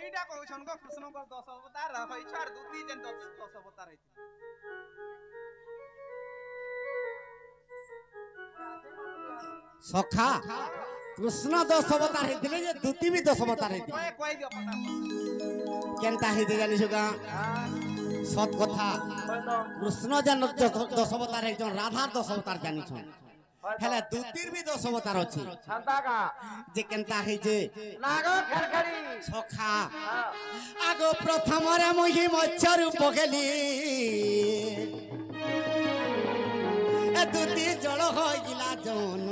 ଏଇଟା କହୁଛନ୍ ଗୋ କୃଷ୍ଣଙ୍କର 10 ଅବତାର ହଇ ଛାଡ ଦୁତି ଯେନ୍ 10 ଅବତାର ହେଇଛି ସଖା କୃଷ୍ଣ 10 ଅବତାର ହେଇଥିଲେ ଯେ ଦୁତି ବି 10 ଅବତାର ହେଇଥିଲେ କହି ଦିଅ ପଟା କେନ୍ତା ହେଇଛି ଜାଣିଛୁ କା ସତ କଥା କୃଷ୍ଣ ଯେନ୍ 10 ଅବତାର ହେଇଛନ୍ ରାଧା 10 ଅବତାର ଜାଣିଛନ୍ ହେଲେ ଦୁତିର ବି 10 ଅବତାର ଅଛି ଯେ କେନ୍ତା ହେଇছে ସଖା ଆଗ ପ୍ରଥମରେ ମୁହିଁ ମତ୍ସ୍ୟ ରୂପ ଖେଲି ଏ ଦୁତି ଜଳ ହୋଇଲା ଜନ୍ମ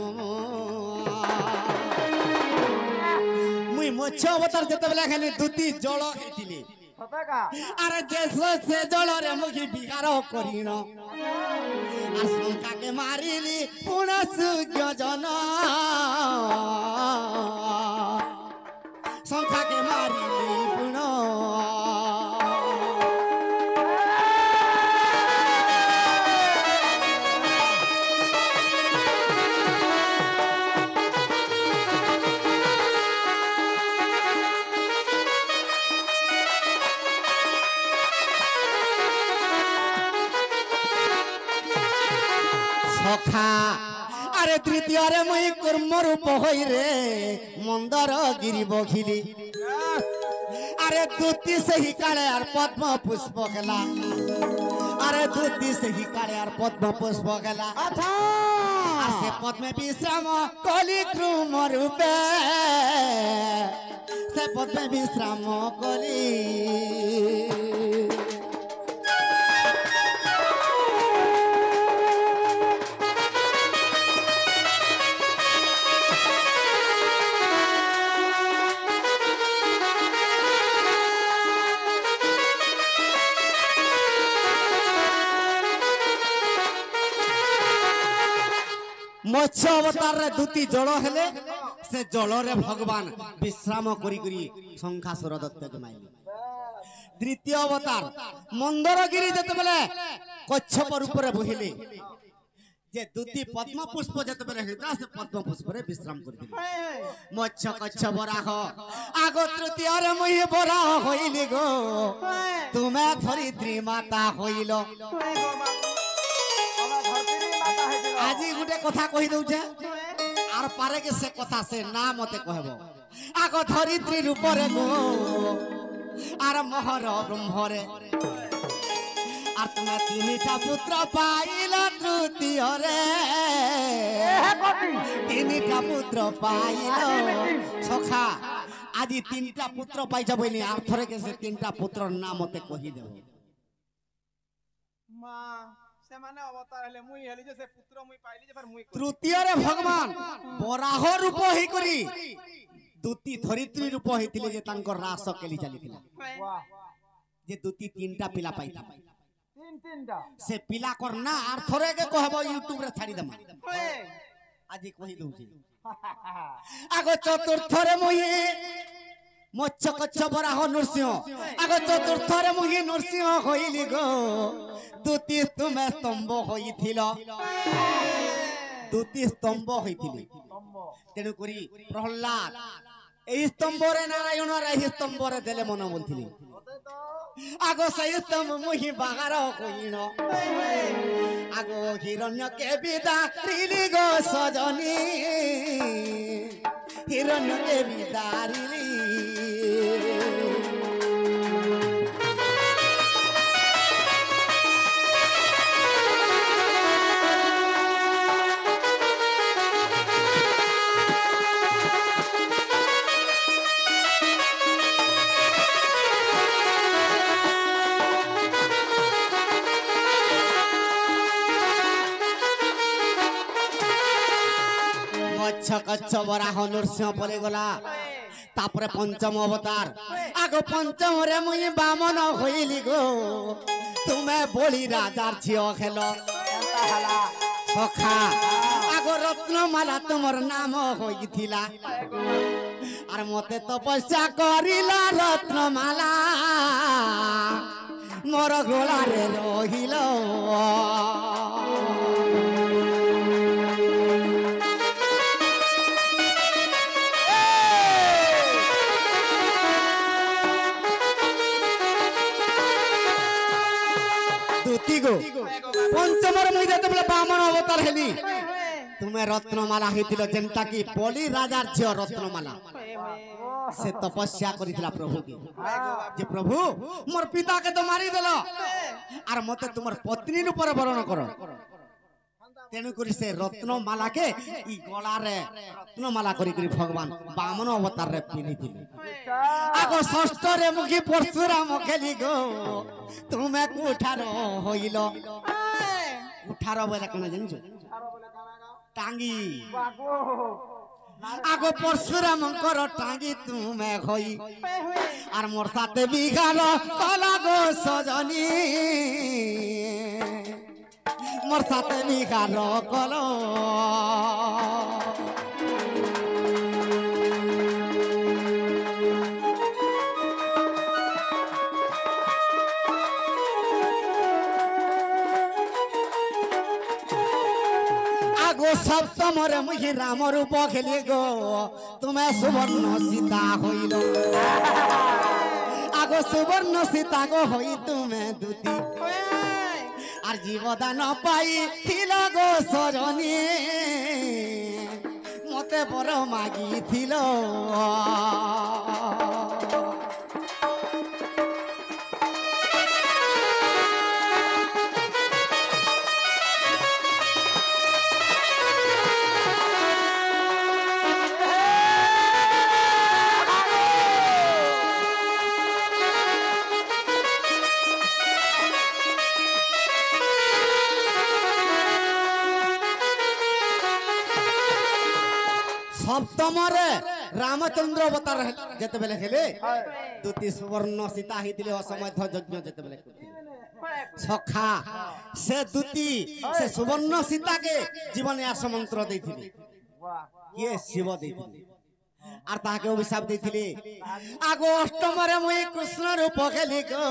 মুই মৎস্য অবতার যেতবেলে খালি দুটি জল খেয়েছিলি আরে যে সে জলরে মুখি বিহার করিন আর শঙ্কাকে মারিলি পুণ সূর্য জন শঙ্কাকে মারিলি পুণ সখা আরে তৃতীয়রে মুই কর্ম রূপ হই রে মন্দর গিরি বখিলি আরে দুতি সেই কালে আর পদ্ম পুষ্প খেলা আরে দুতি সেই কালে আর পদ্ম পুষ্প খেলা আচ্ছা আর সে পদ্মে বিশ্রাম কলি ক্রম রূপে সে পদ্মে বিশ্রাম কলি মৎস্য অবতার দুটি জল হেলে সে জলরে ভগবান বিশ্রাম করি করি শঙ্খাসুর দত্তকে মাইলি তৃতীয় অবতার মন্দরগিরি যেতবেলে কচ্ছপ রূপরে বহিলে যে দুটি পদ্ম পুষ্প যেতবেলে হইতা সে পদ্ম পুষ্পরে বিশ্রাম করিলে মৎস্য কচ্ছপ রাহ আগ তৃতীয়রে মুই বরাহ হইলি গো তুমি ধরিত্রী মাতা হইল আজি গুটে কথা কহি দউছে আর পারে কে সে কথা সে না মতে কহব আগ ধরিত্রী রূপরে গো আর মহর ব্রহ্মরে আর তুমি তিনটা পুত্র পাইল তৃতীয়রে তিনটা পুত্র পাইল সখা আজি তিনটা পুত্র পাইছ বইনি আর থরে কে সে তিনটা পুত্রর নাম মতে কহি দেব মা ସେମାନେ ଅବତାର ହେଲେ ମୁଇ ହେଲି ଯେ ସେ ପୁତ୍ର ମୁଇ ପାଇଲି ଯେ ଫେର ମୁଇ ତୃତୀୟରେ ଭଗବାନ ବରାହ ରୂପ ହେଇକରି ଦୁତି ଧରିତ୍ରୀ ରୂପ ହେଇଥିଲେ ଯେ ତାଙ୍କର ରାସ କେଲି ଚାଲିଥିଲା ଯେ ଦୁତି ତିନଟା ପିଲା ପାଇଥିଲା ସେ ପିଲାକର ନା ଆର ଥରେ କେ କହିବ ୟୁଟ୍ୟୁବ ରେ ଛାଡି ଦେମା ଆଜି କହି ଦଉଚି ଆଗ ଚତୁର୍ଥରେ ମୁଇ মৎস্য কচ্ছপ বরাহ নৃসিংহ আগ চতুর্থরে মুহি নৃসিংহ হইলি গো দুতি তুমি স্তম্ভ হইছিল দুতি স্তম্ভ হইছিলি তেণু করি প্রহ্লাদ এই স্তম্ভরে নারায়ণ আর এই স্তম্ভরে দেলে মন বলছিলি আগ সেই স্তম্ভ মুহি বাগার কইন আগ হিরণ্যকে বিদারিলি গো সজনী হিরণ্যকে বিদারিলি কচ্ছ বরাহ নৃসিংহ পরে গলা তারপরে পঞ্চম অবতার আগ পঞ্চমরে মুই বামন হইলি গো তুমি বলি রাজার ঝিও খেল সখা আগ রত্নমালা তোমার নাম হইছিলা আর মতে তপস্যা করিলা রত্নমালা মোর গোলারে রহিল দুতি গো পঞ্চমর মুই যেতবেলে বামন অবতার হেলি তুমি রত্নমালা হইছিল যেনটা কি বলি রাজার ঝিও রত্নমালা সে তপস্যা করিছিল প্রভুকে যে প্রভু মোর পিতাকে তো মারি দেল আর মতে তোমার পত্নীর উপরে বরণ করো তেণু করি সে রত্নমালাকে ই গলারে রত্নমালা করি করি ভগবান বামন অবতারে পিনিଥିଲେ আগো ষষ্ঠরে মুখী পরশুরাম খেলি গো তুমি কুঠার হইল কুঠার বলে কেন জানিছো টাঙ্গি আগো পরশুরামঙ্কর টাঙ্গি তুমি হই আর মোর সাথে বিঘার কলা গো সজনী মোর সাথে বিঘার কল আগো সপ্তমরে মুহি রাম রূপ খেলি গো তুমি সুবর্ণ সীতা হইল আগো সুবর্ণ সীতা গো হই তুমি দুতি আর জীবদান পাই থিল গো সজনী মতে বড় মাগিছিল সপ্তমরে রামচন্দ্র অবতার যেতেবেলে হেলে দুটি সুবর্ণ সীতা হইতিলে অসমধ্য যজ্ঞ যেতেবেলে সখা সে দুটি সে সুবর্ণ সীতাকে জীবনে আসমন্ত্র দেইଥିଲେ কিয়ে শিব দেইଥିଲେ আর তাহাকে অভিশাপ দেইଥିଲେ আগো অষ্টমরে মুই কৃষ্ণ রূপ খেলি গো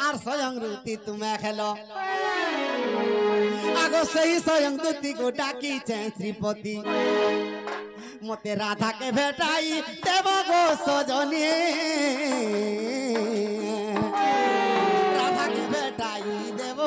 আর স্বয়ং রূতি তুমি খেল আগো সেই স্বয়ং দুটি গো ডাকিছে শ্রীপতি মতে রাধাকে ভেটাই দেব গো সজনী রাধাকে ভেটাই দেব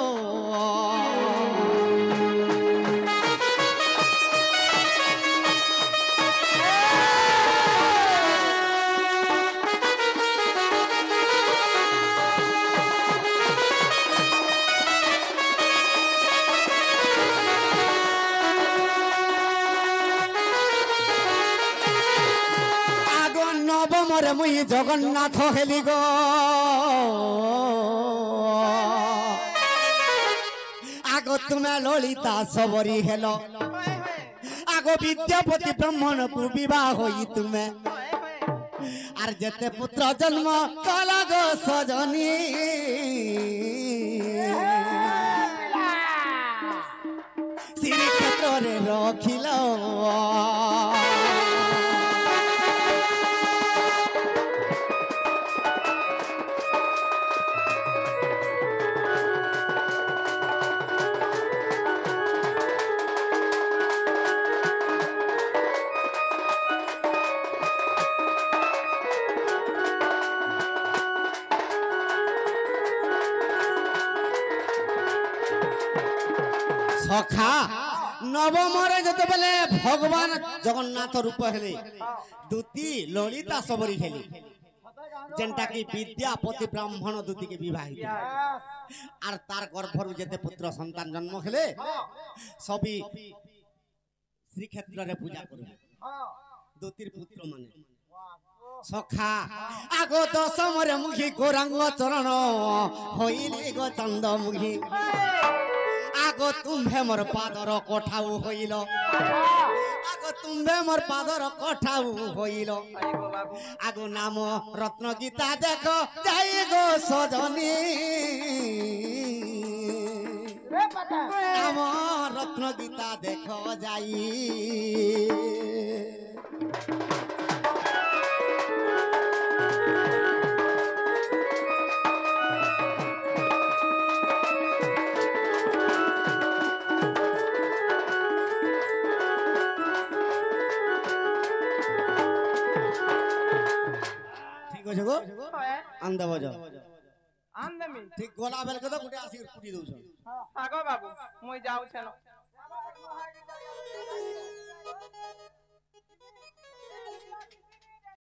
নবমরে মুই জগন্নাথ হেলি গো আগো তুমি ললিতা সবরি হেল আগো বিদ্যাপতি ব্রাহ্মণকু বিবাহ হই তুমি আর যেতে পুত্র জন্ম কল গো সজনী শ্রীক্ষেত্রে রখিল সখা নবমরে যেতেবেলে ভগবান জগন্নাথ রূপ হেলে দুতি ললিতা সবরি হেলি যেনটা কি বিদ্যাপতি ব্রাহ্মণ দুতিকে বিবাহিত আর তার গর্ভরু যেতে পুত্র সন্তান জন্ম হেলে সবই শ্রীক্ষেত্রে পূজা করবে দুতির পুত্র মানে সখা আগো দশমরে মুখী গৌরাঙ্গ চরণ হইলি গো চন্দ্রমুখী আগো তুম্ভে মোর পাদর কঠাউ হইল আগো তুম্ভে মোর পাদর কঠাউ হইল আগো নাম রত্ন গীতা দেখ যাই গো সজনী নাম রত্ন গীতা দেখ যাই आन देमी ठीक गोला बेल के तो गुटे आसी कुटी दउछ आगो बाबू मुई जाऊ छेनो